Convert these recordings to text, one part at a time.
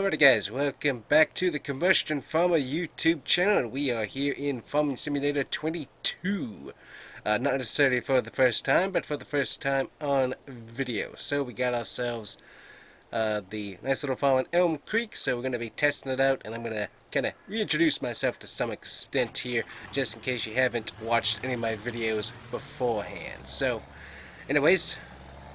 Alright guys, welcome back to the Combustion Farmer YouTube channel. We are here in Farming Simulator 22. Not necessarily for the first time, but for the first time on video. So we got ourselves the nice little farm on Elm Creek, so we're going to be testing it out, and I'm going to kind of reintroduce myself to some extent here, just in case you haven't watched any of my videos beforehand. So, anyways,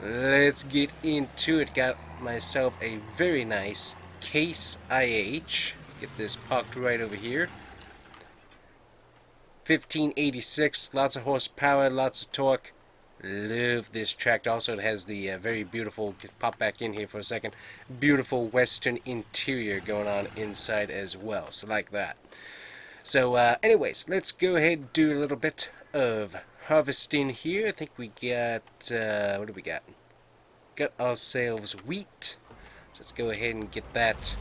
let's get into it. Got myself a very nice Case IH. Get this parked right over here. 1586, lots of horsepower, lots of torque. Love this tractor. Also, it has the very beautiful, pop back in here for a second, beautiful western interior going on inside as well. So like that. So anyways, let's go ahead and do a little bit of harvesting here. I think we got, what do we got? Got ourselves wheat. So let's go ahead and get that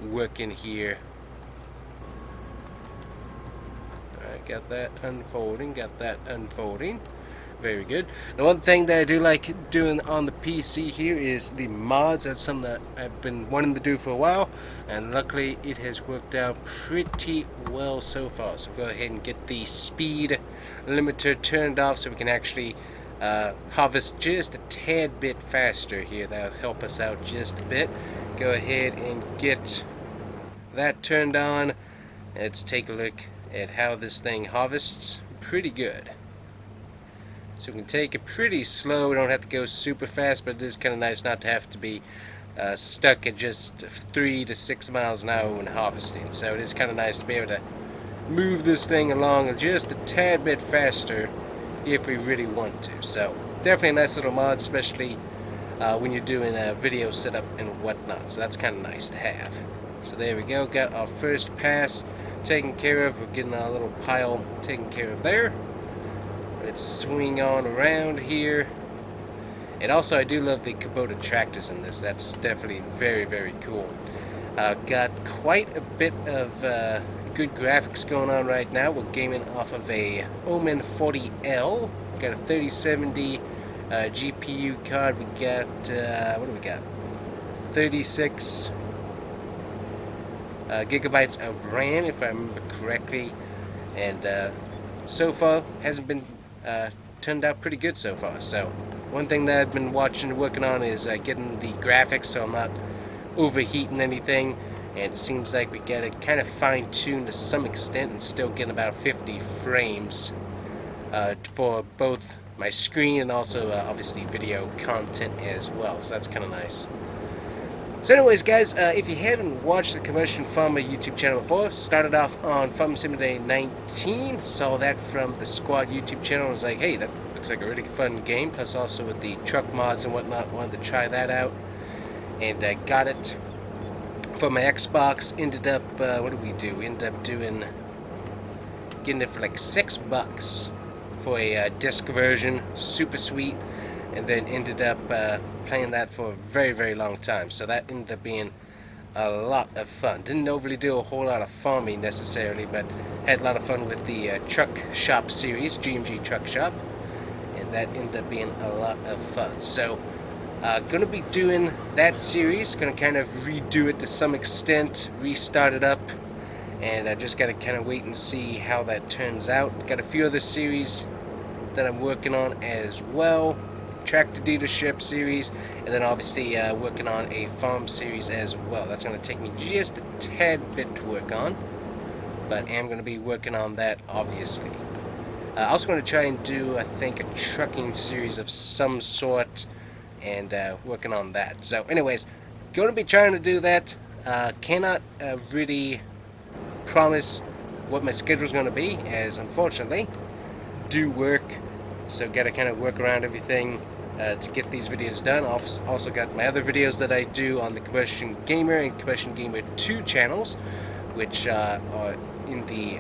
working here. Alright, got that unfolding, Very good. The one thing that I do like doing on the PC here is the mods. That's something that I've been wanting to do for a while, and luckily it has worked out pretty well so far. So go ahead and get the speed limiter turned off so we can actually harvest just a tad bit faster here. That'll help us out just a bit. Go ahead and get that turned on. Let's take a look at how this thing harvests. Pretty good. So we can take it pretty slow. We don't have to go super fast, but it is kind of nice not to have to be stuck at just 3 to 6 miles an hour when harvesting. So it is kind of nice to be able to move this thing along just a tad bit faster if we really want to. So definitely a nice little mod, especially when you're doing a video setup and whatnot. So that's kind of nice to have. So there we go, got our first pass taken care of. We're getting our little pile taken care of there. Let's swing on around here. And also I do love the Kubota tractors in this. That's definitely very, very cool. Got quite a bit of good graphics going on right now. We're gaming off of a Omen 40L. Got a 3070 GPU card. We got, what do we got? 36 gigabytes of RAM, if I remember correctly. And so far, hasn't been turned out pretty good so far. So one thing that I've been working on is getting the graphics so I'm not overheating anything. And it seems like we get it kind of fine-tuned to some extent and still getting about 50 frames for both my screen and also obviously video content as well. So that's kind of nice. So anyways guys, if you haven't watched the Combustion Farmer YouTube channel before, started off on Farming Simulator 19, saw that from the Squad YouTube channel, and was like, hey, that looks like a really fun game, plus also with the truck mods and whatnot, wanted to try that out, and got it for my Xbox. Ended up, what did we do? We ended up getting it for like $6 for a disc version, super sweet, and then ended up playing that for a very, very long time. So that ended up being a lot of fun. Didn't overly do a whole lot of farming necessarily, but had a lot of fun with the Truck Shop series, GMG Truck Shop, and that ended up being a lot of fun. So going to be doing that series, going to kind of redo it to some extent, restart it up, and I just got to kind of wait and see how that turns out. Got a few other series that I'm working on as well, tractor dealership series, and then obviously working on a farm series as well. That's going to take me just a tad bit to work on, but I am going to be working on that obviously. Also going to try and do, I think, a trucking series of some sort, and working on that. So anyways, going to be trying to do that. Cannot really promise what my schedule is going to be, as unfortunately do work, so got to kind of work around everything to get these videos done. Also got my other videos that I do on the Combustion Gamer and Combustion Gamer 2 channels, which are in the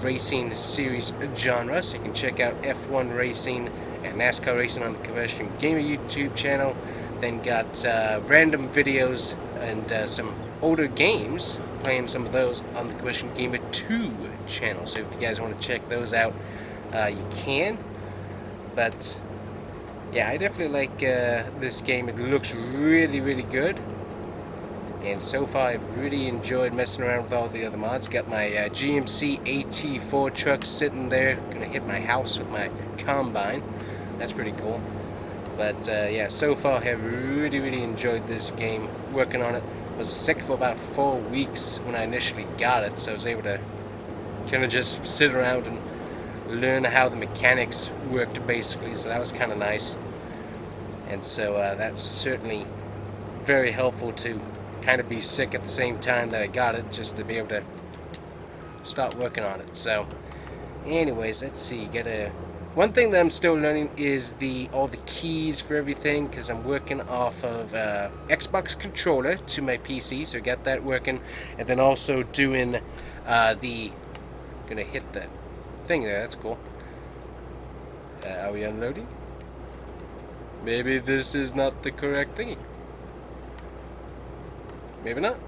racing series genre, so you can check out F1 racing and NASCAR racing on the Combustion Gamer YouTube channel. Then got random videos and some older games, playing some of those on the Combustion Gamer 2 channel. So if you guys want to check those out, you can. But Yeah, I definitely like this game. It looks really, really good. And so far, I've really enjoyed messing around with all the other mods. Got my GMC AT4 truck sitting there. Gonna hit my house with my combine. That's pretty cool. But yeah, so far, have really, really enjoyed this game. Working on it. Was sick for about 4 weeks when I initially got it, so I was able to kind of just sit around and learn how the mechanics worked, basically. So that was kind of nice. And so that was certainly very helpful to kind of be sick at the same time that I got it, just to be able to start working on it. So, anyways, let's see. One thing that I'm still learning is all the keys for everything, because I'm working off of Xbox controller to my PC, so I got that working, and then also doing the gonna hit the thing there. That's cool. Are we unloading? Maybe this is not the correct thingy. Maybe not.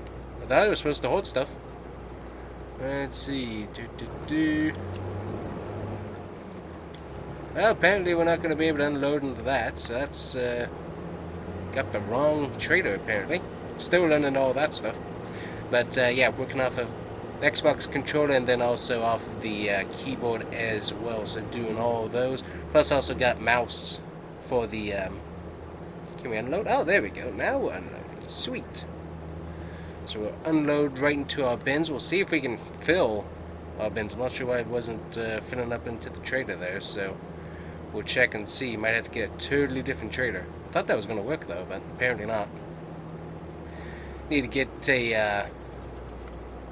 I thought it was supposed to hold stuff. Let's see. Well, apparently we're not going to be able to unload into that, so that's got the wrong trailer apparently. Still learning all that stuff. But yeah, working off of Xbox controller and then also off of the keyboard as well. So doing all of those. Plus also got mouse for the... can we unload? Oh, there we go. Now we're unloading. Sweet. So we'll unload right into our bins. We'll see if we can fill our bins. I'm not sure why it wasn't filling up into the trailer there, so we'll check and see. Might have to get a totally different trailer. I thought that was going to work though, but apparently not. Need to get a,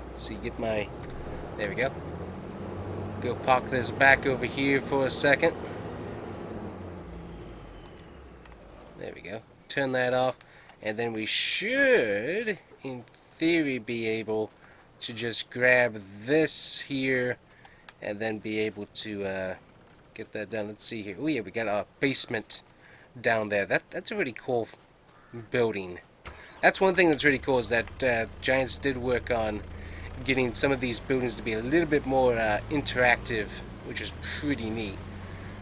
let's see, get my, there we go. Go park this back over here for a second. There we go. Turn that off, and then we should, in theory, be able to just grab this here and then be able to get that done. Let's see here. Oh yeah, we got a basement down there. That's a really cool building. That's one thing that's really cool, is that Giants did work on getting some of these buildings to be a little bit more interactive, which is pretty neat.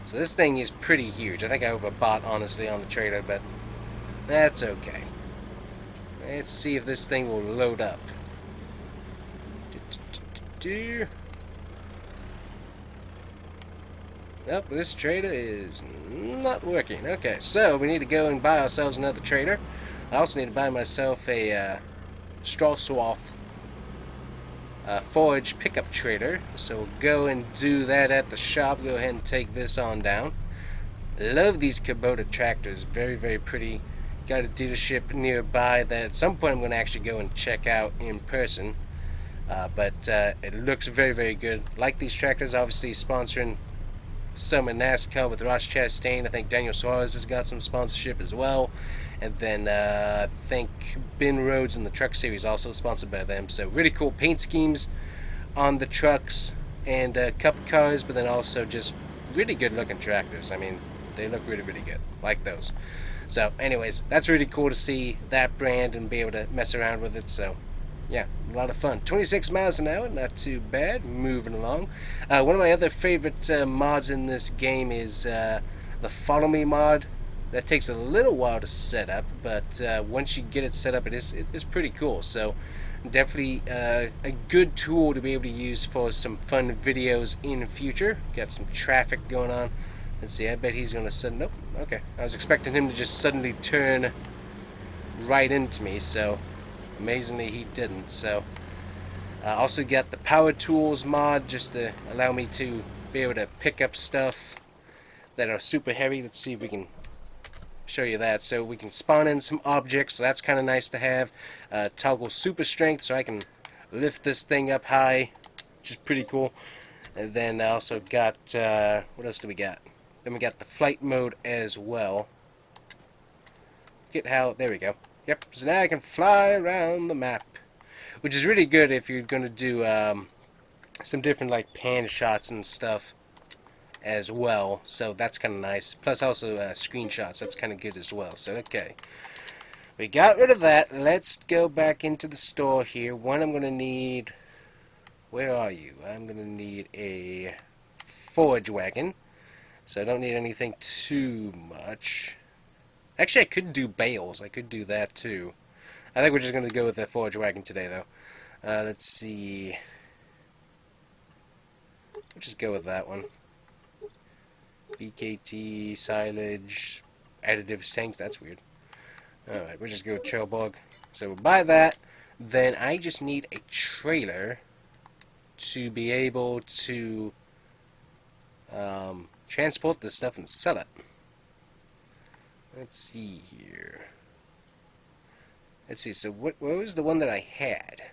So this thing is pretty huge. I think I overbought, honestly, on the trailer, but that's okay. Let's see if this thing will load up. Nope, this trader is not working. Okay, so we need to go and buy ourselves another trader. I also need to buy myself a straw swath forage pickup trader. So we'll go and do that at the shop. Go ahead and take this on down. Love these Kubota tractors. Very, very pretty. Got a dealership nearby that at some point I'm going to actually go and check out in person. But it looks very, very good. Like these tractors, obviously sponsoring some in NASCAR with Ross Chastain. I think Daniel Suarez has got some sponsorship as well. And then I think Ben Rhodes in the Truck Series also sponsored by them. So really cool paint schemes on the trucks and cup cars, but then also just really good looking tractors. I mean, they look really, really good. Like those. So anyways, that's really cool to see that brand and be able to mess around with it. So yeah, a lot of fun. 26 miles an hour, not too bad. Moving along. One of my other favorite mods in this game is the Follow Me mod. That takes a little while to set up, but once you get it set up, it is pretty cool. So definitely a good tool to be able to use for some fun videos in the future. Got some traffic going on. Let's see, I bet he's going to nope, okay. I was expecting him to just suddenly turn right into me, so amazingly he didn't. So also got the Power Tools mod just to allow me to be able to pick up stuff that are super heavy. Let's see if we can show you that. So we can spawn in some objects, so that's kind of nice to have. Toggle super strength, so I can lift this thing up high, which is pretty cool. And then I also got, what else do we got? Then we got the flight mode as well. Get how, there we go. Yep, so now I can fly around the map, which is really good if you're going to do some different like pan shots and stuff as well. So that's kind of nice. Plus also screenshots, that's kind of good as well. So okay, we got rid of that. Let's go back into the store here. One, I'm going to need, where are you? I'm going to need a forage wagon. So I don't need anything too much. Actually, I could do bales. I could do that too. I think we're just going to go with the forage wagon today, though. Let's see. We'll just go with that one. BKT, silage, additives, tanks. That's weird. Alright, we'll just go with Trailbug. So we'll buy that. Then I just need a trailer to be able to transport this stuff and sell it. Let's see here. Let's see, so what was the one that I had?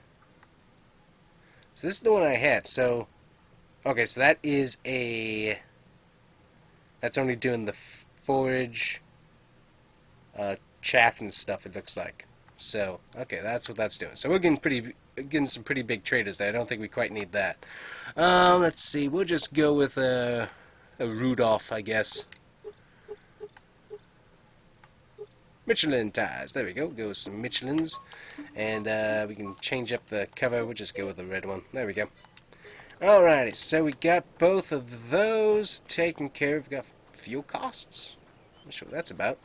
So this is the one I had. So, okay, so that is a... That's only doing the forage, chaff and stuff, it looks like. So, okay, that's what that's doing. So we're getting some pretty big traders there. I don't think we quite need that. Let's see, we'll just go with a Rudolph, I guess. Michelin tires. There we go. Go with some Michelins. And we can change up the cover. We'll just go with the red one. There we go. Alrighty, so we got both of those taken care of. We got fuel costs. I'm not sure what that's about.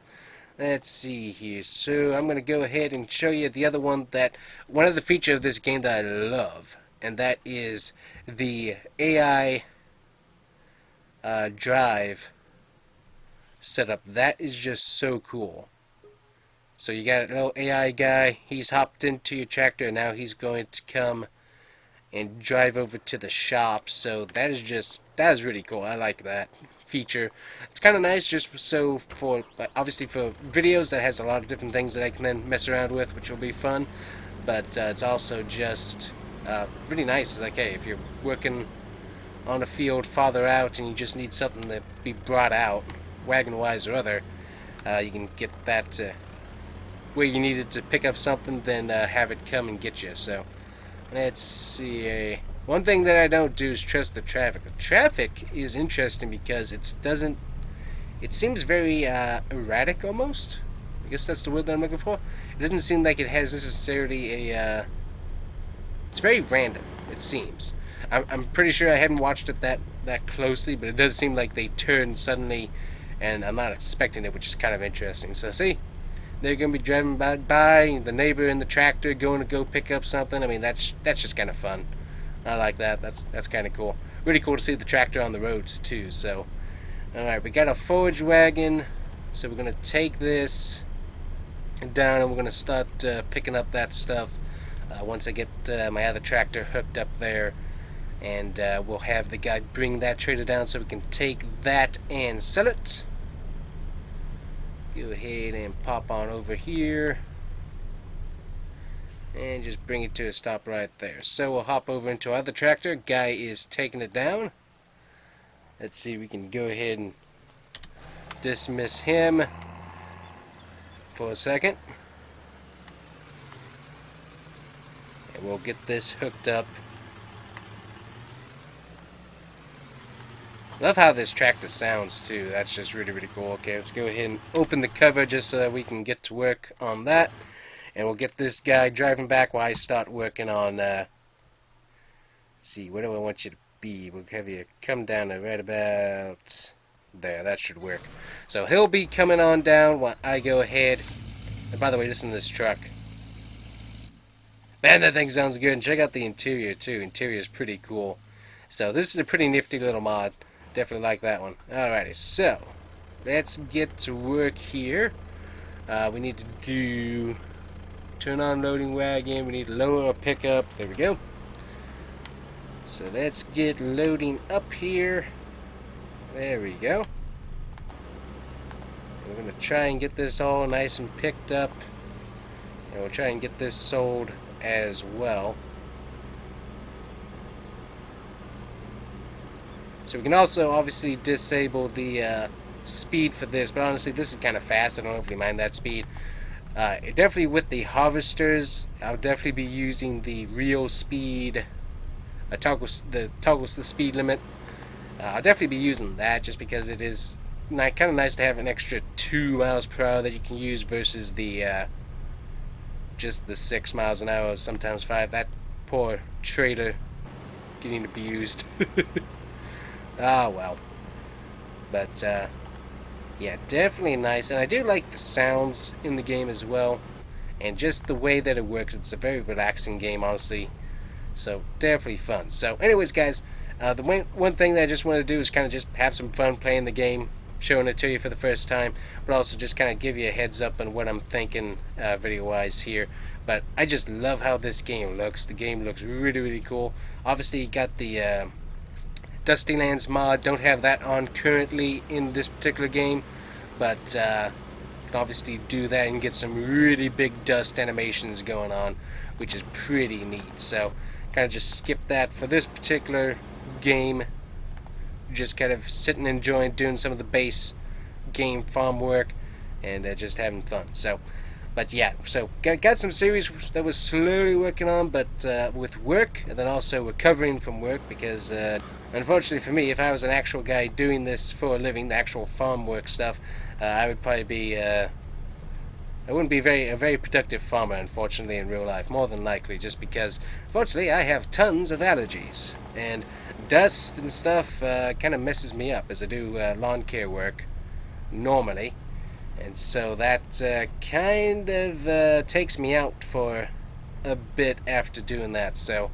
Let's see here. So I'm going to go ahead and show you the other one of the features of this game that I love. And that is the AI drive setup. That is just so cool. So you got a little AI guy, he's hopped into your tractor, and now he's going to come and drive over to the shop. So that is really cool. I like that feature. It's kind of nice just so obviously for videos that has a lot of different things that I can then mess around with, which will be fun. But it's also just really nice. It's like, hey, if you're working on a field farther out and you just need something to be brought out, wagon-wise or other, you can get that where you needed to pick up something, then have it come and get you. So let's see. One thing that I don't do is trust the traffic. The traffic is interesting because it seems very erratic almost. I guess that's the word that I'm looking for. It doesn't seem like it has necessarily a it's very random, it seems. I'm pretty sure I haven't watched it that closely, but it does seem like they turn suddenly, and I'm not expecting it, which is kind of interesting. So see, they're going to be driving by, the neighbor in the tractor going to go pick up something. I mean, that's just kind of fun. I like that. That's kind of cool. Really cool to see the tractor on the roads too. So, all right, we got a forage wagon. So we're going to take this down and we're going to start picking up that stuff once I get my other tractor hooked up there. And we'll have the guy bring that trailer down so we can take that and sell it. Go ahead and pop on over here and just bring it to a stop right there. So we'll hop over into our other tractor. Guy is taking it down. Let's see, we can go ahead and dismiss him for a second. And we'll get this hooked up. Love how this tractor sounds too. That's just really, really cool. Okay, let's go ahead and open the cover just so that we can get to work on that. And we'll get this guy driving back while I start working on, let's see, where do I want you to be? We'll have you come down to right about there. That should work. So he'll be coming on down while I go ahead. And by the way, listen to this truck. Man, that thing sounds good. And check out the interior too. Interior is pretty cool. So this is a pretty nifty little mod. Definitely like that one. Alrighty, so let's get to work here. We need to turn on loading wagon. We need to lower our pickup. There we go. So let's get loading up here. There we go. We're going to try and get this all nice and picked up. And we'll try and get this sold as well. So we can also obviously disable the speed for this, but honestly this is kind of fast. I don't know if you mind that speed. Definitely with the harvesters, I'll definitely be using the real speed, toggles the speed limit. I'll definitely be using that just because it is kind of nice to have an extra 2 miles per hour that you can use versus the just the 6 miles an hour, sometimes 5. That poor trader getting abused. Ah, well. But yeah, definitely nice, and I do like the sounds in the game as well, and just the way that it works. It's a very relaxing game, honestly. So definitely fun. So, anyways, guys, the one thing that I just want to do is kind of just have some fun playing the game, showing it to you for the first time, but also just kind of give you a heads up on what I'm thinking video-wise here. But I just love how this game looks. The game looks really, really cool. Obviously, you got the Dusty Lands mod. Don't have that on currently in this particular game, but can obviously do that and get some really big dust animations going on, which is pretty neat. So kind of just skip that for this particular game. Just kind of sitting and enjoying doing some of the base game farm work and just having fun. So, but yeah, so got some series that was slowly working on, but with work, and then also recovering from work, because unfortunately for me, if I was an actual guy doing this for a living, the actual farm work stuff, I would probably be I wouldn't be a very productive farmer, unfortunately, in real life, more than likely, just because, fortunately, I have tons of allergies, and dust and stuff kind of messes me up as I do lawn care work normally, and so that kind of takes me out for a bit after doing that. So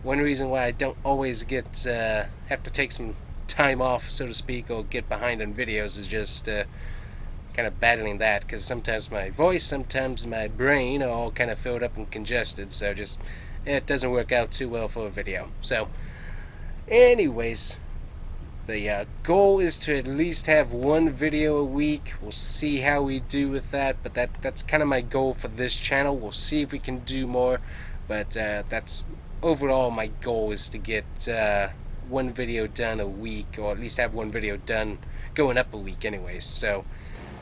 one reason why I don't always get have to take some time off, so to speak, or get behind on videos is just kind of battling that, because sometimes my voice, sometimes my brain are all kind of filled up and congested, so just it doesn't work out too well for a video. So anyways, the goal is to at least have one video a week. We'll see how we do with that, but that's kind of my goal for this channel. We'll see if we can do more, but that's overall my goal, is to get one video done a week, or at least have one video done going up a week anyways. So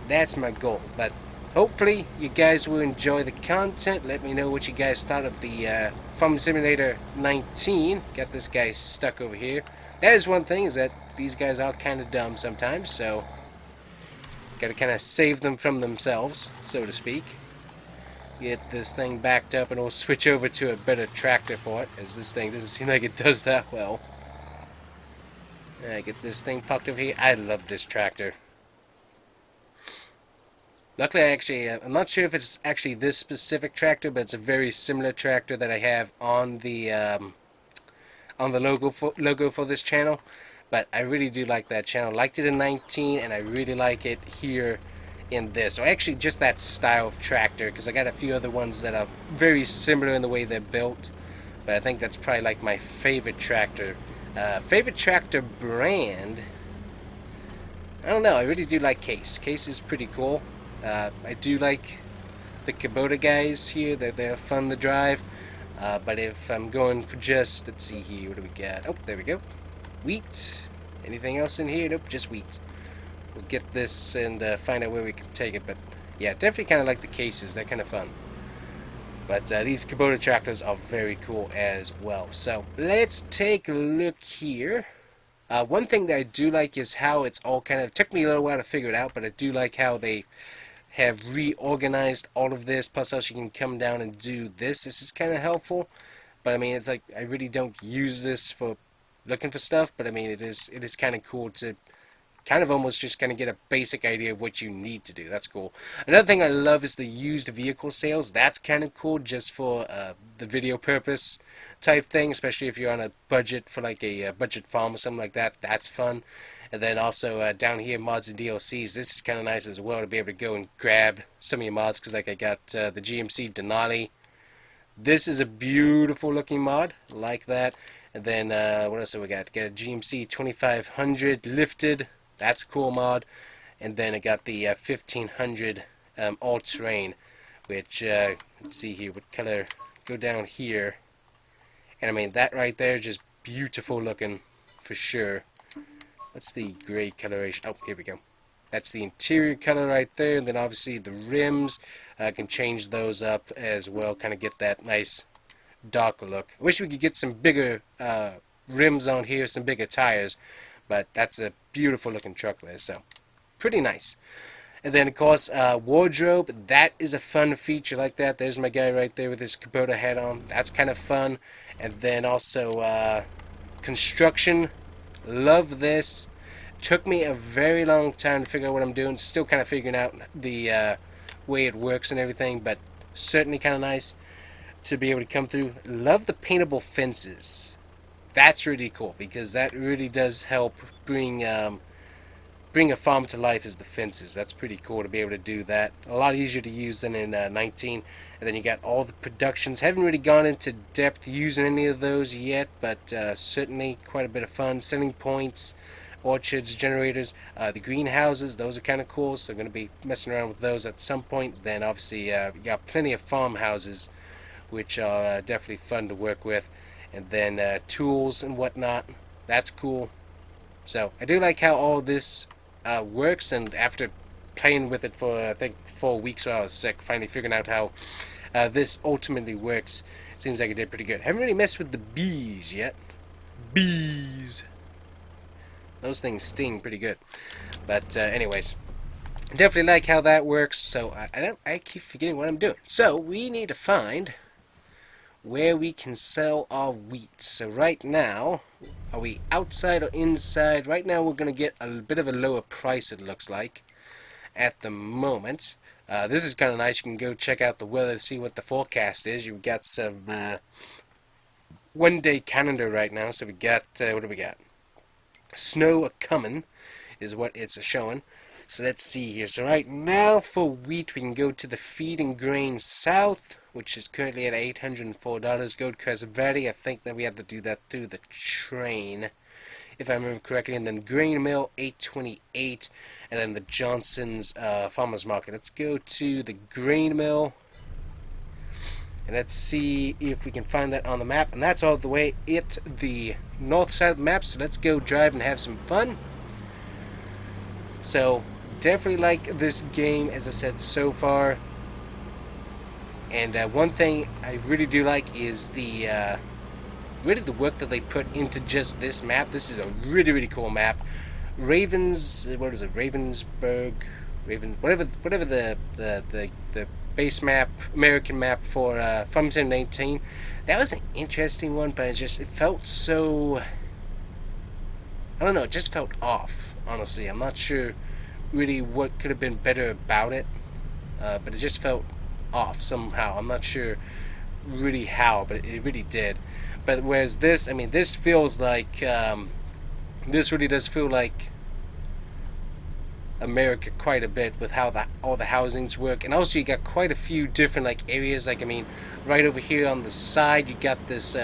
that's my goal. But hopefully you guys will enjoy the content. Let me know what you guys thought of the Farming Simulator 19. Got this guy stuck over here. That is one thing, is that these guys are kind of dumb sometimes, so gotta kind of save them from themselves, so to speak. Get this thing backed up, and we'll switch over to a better tractor for it, as this thing doesn't seem like it does that well. Get this thing parked over here. I love this tractor. Luckily, I'm not sure if it's actually this specific tractor, but it's a very similar tractor that I have on the logo for this channel. But I really do like that channel. Liked it in 19, and I really like it here in this. Or actually, just that style of tractor, because I got a few other ones that are very similar in the way they're built. But I think that's probably like my favorite tractor. Favorite tractor brand? I don't know. I really do like Case. Case is pretty cool. I do like the Kubota guys here. They're fun to drive. But if I'm going for just, let's see here, what do we got? Oh, there we go. Wheat. Anything else in here? Nope, just wheat. We'll get this and find out where we can take it. But yeah, definitely kind of like the Cases. They're kind of fun. But these Kubota tractors are very cool as well. So let's take a look here. One thing that I do like is how it's all kind of, took me a little while to figure it out, but I do like how they have reorganized all of this, plus also you can come down and do this. This is kind of helpful, but I mean, it's like, I really don't use this for looking for stuff, but I mean, it is kind of cool to kind of almost just kind of get a basic idea of what you need to do. That's cool. Another thing I love is the used vehicle sales. That's kind of cool, just for the video purpose type thing, especially if you're on a budget for like a budget farm or something like that. That's fun. And then also down here, mods and DLCs. This is kind of nice as well, to be able to go and grab some of your mods, because like I got the GMC Denali. This is a beautiful looking mod, like that. And then what else have we got? Got a GMC 2500 lifted. That's a cool mod. And then I got the 1500 all-terrain, which let's see here, what color? Go down here, and I mean, that right there is just beautiful looking for sure. What's the gray coloration? Oh, here we go. That's the interior color right there. And then obviously the rims, I can change those up as well, kind of get that nice darker look. I wish we could get some bigger rims on here, some bigger tires, but that's a beautiful looking truck there, so pretty nice. And then of course wardrobe, that is a fun feature like that. There's my guy right there with his Kubota hat on. That's kind of fun. And then also construction, love this. Took me a very long time to figure out what I'm doing. Still kind of figuring out the way it works and everything, but certainly kind of nice to be able to come through. Love the paintable fences. That's really cool because that really does help bring a farm to life is the fences. That's pretty cool to be able to do that. A lot easier to use than in 19. And then you got all the productions. Haven't really gone into depth using any of those yet, but certainly quite a bit of fun. Selling points, orchards, generators, the greenhouses, those are kind of cool. So I'm going to be messing around with those at some point. Then obviously you got plenty of farmhouses, which are definitely fun to work with. And then tools and whatnot. That's cool. So I do like how all this works, and after playing with it for I think 4 weeks while I was sick, finally figuring out how this ultimately works, seems like it did pretty good. Haven't really messed with the bees yet. Bees. Those things sting pretty good. But anyways, definitely like how that works. So I keep forgetting what I'm doing. So we need to find where we can sell our wheat. So right now, are we outside or inside? Right now we're going to get a bit of a lower price, it looks like, at the moment. This is kind of nice. You can go check out the weather to see what the forecast is. You've got some one-day calendar right now. So we got, what do we got? Snow a-coming is what it's showing. So let's see here. So right now for wheat, we can go to the Feed and Grain South, which is currently at $804. Go to Crescent Valley. I think that we have to do that through the train, if I remember correctly. And then Grain Mill, $828. And then the Johnson's Farmers Market. Let's go to the Grain Mill. And let's see if we can find that on the map. And that's all the way at the north side of the map. So let's go drive and have some fun. So definitely like this game, as I said, so far. And one thing I really do like is the really the work that they put into just this map. This is a really, really cool map. Ravens, what is it? Ravensburg, whatever the base map, American map for from 2019. That was an interesting one, but it felt so, I don't know, it just felt off. Honestly, I'm not sure really what could have been better about it, but it just felt off somehow. I'm not sure really how, but it really did. But whereas this, I mean, this feels like this really does feel like America quite a bit with how all the housings work. And also you got quite a few different like areas. Like, I mean, right over here on the side you got this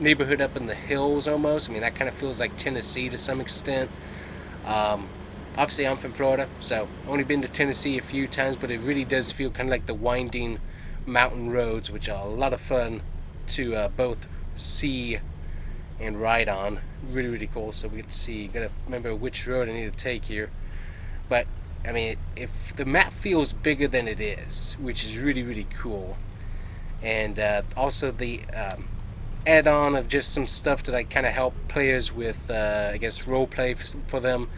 neighborhood up in the hills almost. I mean, that kind of feels like Tennessee to some extent. Obviously I'm from Florida, so only been to Tennessee a few times, but it really does feel kind of like the winding mountain roads, which are a lot of fun to both see and ride on. Really, really cool. So we can see, gotta remember which road I need to take here. But I mean, if the map feels bigger than it is, which is really, really cool. And also the add-on of just some stuff to like kind of help players with, I guess, role play for them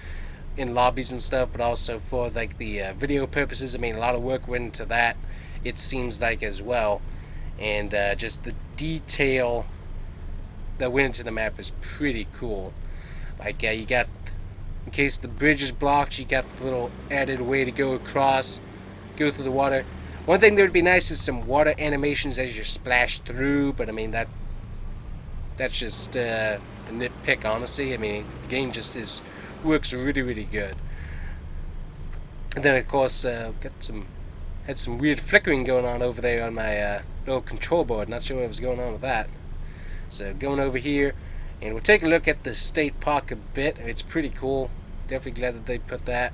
in lobbies and stuff, but also for like the video purposes. I mean, a lot of work went into that, it seems like, as well. And just the detail that went into the map is pretty cool. Like you got, in case the bridge is blocked, you got the little added way to go across, go through the water. One thing that would be nice is some water animations as you splash through, but I mean that's just a nitpick, honestly. I mean, the game just works really, really good. And then of course had some weird flickering going on over there on my little control board. Not sure what was going on with that. So going over here, and we'll take a look at the state park a bit. It's pretty cool. Definitely glad that they put that.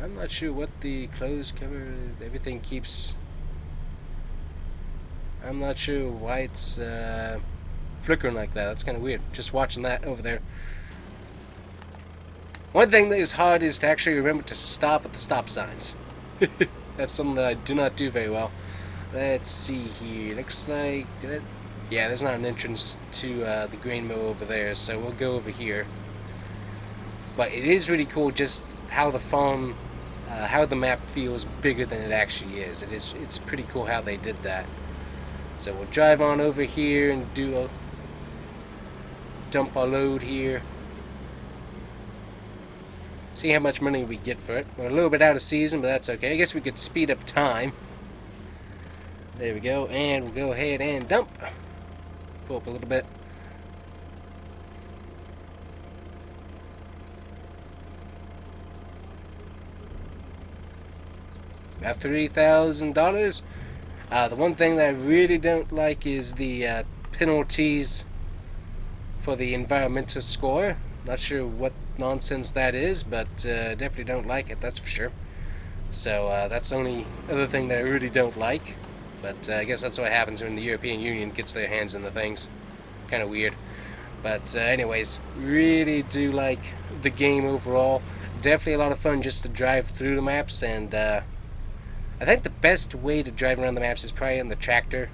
I'm not sure what the closed cover, everything keeps, I'm not sure why it's flickering like that. That's kind of weird. Just watching that over there. One thing that is hard is to actually remember to stop at the stop signs. That's something that I do not do very well. Let's see here. Looks like, yeah, there's not an entrance to the grain mill over there, so we'll go over here. But it is really cool just how the farm, how the map feels bigger than it actually is. It's pretty cool how they did that. So we'll drive on over here and dump our load here. See how much money we get for it. We're a little bit out of season, but that's okay. I guess we could speed up time. There we go, and we'll go ahead and dump. Pull up a little bit. About $3,000. The one thing that I really don't like is the penalties for the environmental score. Not sure what nonsense that is, but definitely don't like it, that's for sure. So that's the only other thing that I really don't like. But I guess that's what happens when the European Union gets their hands in the things. Kind of weird. But anyways, really do like the game overall. Definitely a lot of fun just to drive through the maps, and I think the best way to drive around the maps is probably on the tractor.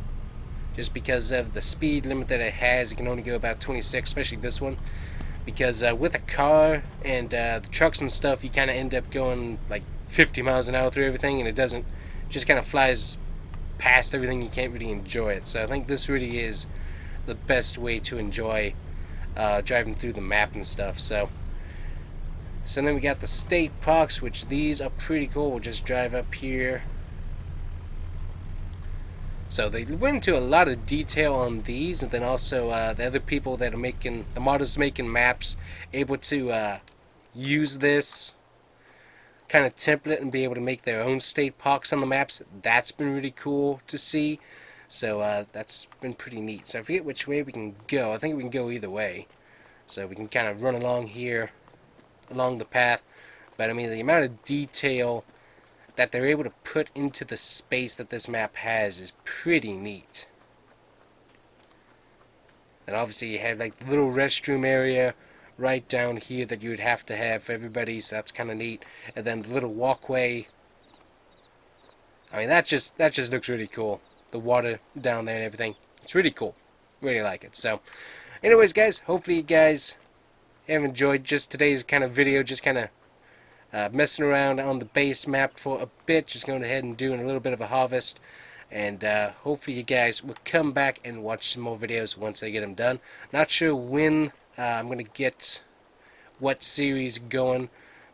Just because of the speed limit that it has, it can only go about 26, especially this one. Because with a car and the trucks and stuff, you kind of end up going like 50 miles an hour through everything, and it doesn't, just kind of flies past everything. You can't really enjoy it. So I think this really is the best way to enjoy driving through the map and stuff. So then we got the state parks, which these are pretty cool. We'll just drive up here. So they went into a lot of detail on these, and then also the other people that are making, the modders making maps, able to use this kind of template and be able to make their own state parks on the maps. That's been really cool to see. So that's been pretty neat. So I forget which way we can go. I think we can go either way. So we can kind of run along here, along the path. But I mean, the amount of detail that they're able to put into the space that this map has is pretty neat. And obviously you have like the little restroom area right down here that you would have to have for everybody, so that's kind of neat. And then the little walkway. I mean, that just looks really cool. The water down there and everything. It's really cool. Really like it. So anyways, guys, hopefully you guys have enjoyed just today's kind of video, just kind of messing around on the base map for a bit, just going ahead and doing a little bit of a harvest, and hopefully you guys will come back and watch some more videos once I get them done. Not sure when I'm going to get what series going,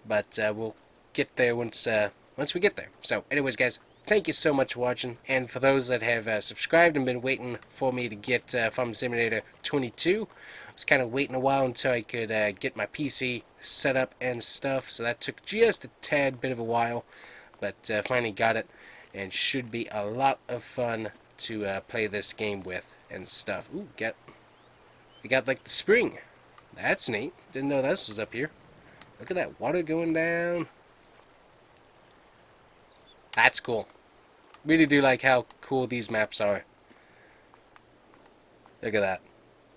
but we'll get there once we get there. So anyways, guys, thank you so much for watching, and for those that have subscribed and been waiting for me to get Farm Simulator 22, I was kind of waiting a while until I could get my PC set up and stuff, so that took just a tad bit of a while, but finally got it, and should be a lot of fun to play this game with and stuff. Ooh, we got like the spring. That's neat. Didn't know this was up here. Look at that water going down. That's cool. Really do like how cool these maps are. Look at that.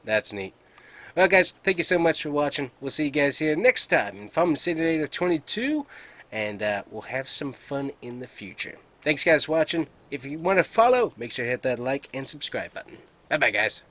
That's neat. Well, guys, thank you so much for watching. We'll see you guys here next time in Farm Simulator 22, and we'll have some fun in the future. Thanks, guys, for watching. If you want to follow, make sure to hit that like and subscribe button. Bye-bye, guys.